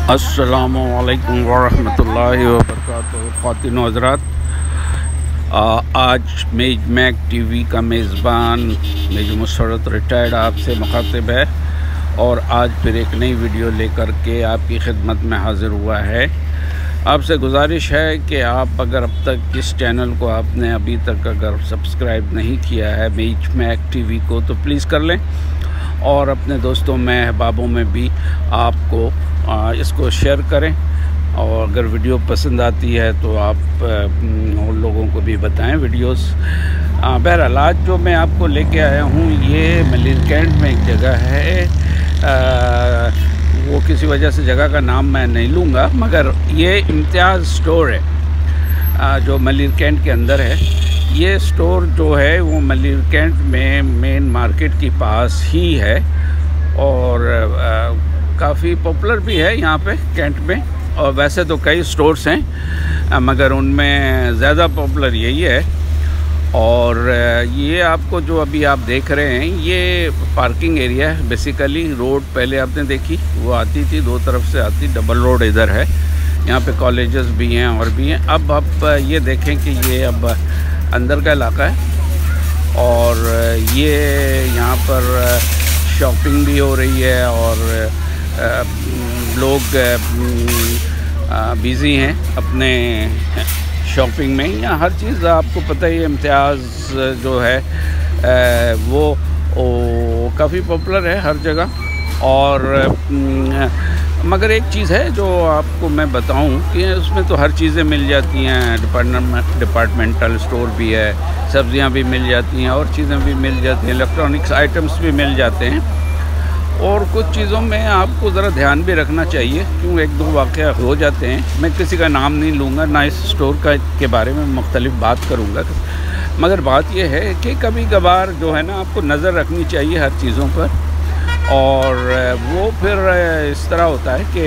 अस्सलामुअलैकुम वरहमतुल्लाहि वबरकातुहू। ख़वातीन व हज़रात, आज मेज मैक टीवी का मेज़बान मेजर मुसर्रत रिटायर्ड आपसे मुखातिब है और आज फिर एक नई वीडियो लेकर के आपकी खिदमत में हाज़िर हुआ है। आपसे गुजारिश है कि आप अगर अब तक इस चैनल को आपने अभी तक अगर सब्सक्राइब नहीं किया है मेज मैक टीवी को, तो प्लीज़ कर लें और अपने दोस्तों में अहबाबों में भी आपको इसको शेयर करें। और अगर वीडियो पसंद आती है तो आप और लोगों को भी बताएं वीडियोस। बहरहाल आज जो मैं आपको लेके आया हूँ ये मलिरकैंट में एक जगह है, वो किसी वजह से जगह का नाम मैं नहीं लूँगा, मगर ये इम्तियाज़ स्टोर है जो मलिरकैंट के अंदर है। ये स्टोर जो है वो मलिरकैंट में मेन मार्केट के पास ही है और काफ़ी पॉपुलर भी है यहाँ पे कैंट में। और वैसे तो कई स्टोर्स हैं मगर उनमें ज़्यादा पॉपुलर यही है। और ये आपको जो अभी आप देख रहे हैं ये पार्किंग एरिया है। बेसिकली रोड पहले आपने देखी वो आती थी, दो तरफ से आती, डबल रोड इधर है। यहाँ पे कॉलेजेस भी हैं और भी हैं। अब आप ये देखें कि ये अब अंदर का इलाका है और ये यहाँ पर शॉपिंग भी हो रही है और लोग बिज़ी हैं अपने शॉपिंग में। यहाँ हर चीज़ आपको पता ही है, इम्तियाज़ जो है वो काफ़ी पॉपुलर है हर जगह। और मगर एक चीज़ है जो आपको मैं बताऊं कि उसमें तो हर चीज़ें मिल जाती हैं। डिपार्टमेंटल स्टोर भी है, सब्ज़ियां भी मिल जाती हैं और चीज़ें भी मिल जाती हैं, इलेक्ट्रॉनिक्स आइटम्स भी मिल जाते हैं। और कुछ चीज़ों में आपको ज़रा ध्यान भी रखना चाहिए क्यों एक दो वाक़या हो जाते हैं। मैं किसी का नाम नहीं लूँगा, ना इस स्टोर के बारे में मुख्तलिफ बात करूँगा, मगर बात यह है कि कभी कभार जो है ना आपको नज़र रखनी चाहिए हर चीज़ों पर। और वो फिर इस तरह होता है कि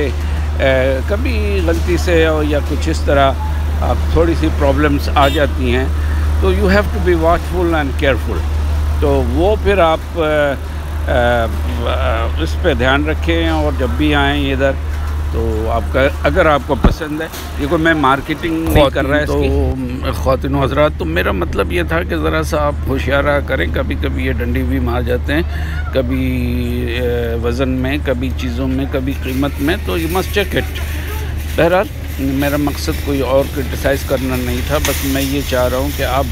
कभी गलती से या कुछ इस तरह आप थोड़ी सी प्रॉब्लम्स आ जाती हैं, तो you have to be watchful and careful. तो वो फिर आप इस पे ध्यान रखें और जब भी आएँ इधर तो आपका अगर आपको पसंद है, देखो मैं मार्केटिंग नहीं कर रहा है तो ख़वातीन व हज़रात, तो मेरा मतलब ये था कि ज़रा सा आप होशियारा करें। कभी कभी ये डंडी भी मार जाते हैं, कभी वज़न में, कभी चीज़ों में, कभी कीमत में, तो यू मस्ट चेक इट। बहरहाल मेरा मकसद कोई और क्रिटिसाइज़ करना नहीं था, बस मैं ये चाह रहा हूँ कि आप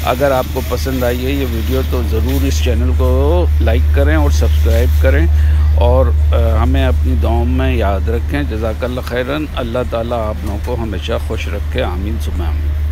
अगर आपको पसंद आई है ये वीडियो तो ज़रूर इस चैनल को लाइक करें और सब्सक्राइब करें और हमें अपनी दुआओं में याद रखें। जज़ाकल्लाह खैरन। अल्लाह ताला आप लोगों को हमेशा खुश रखे। आमीन सुम्मा आमीन।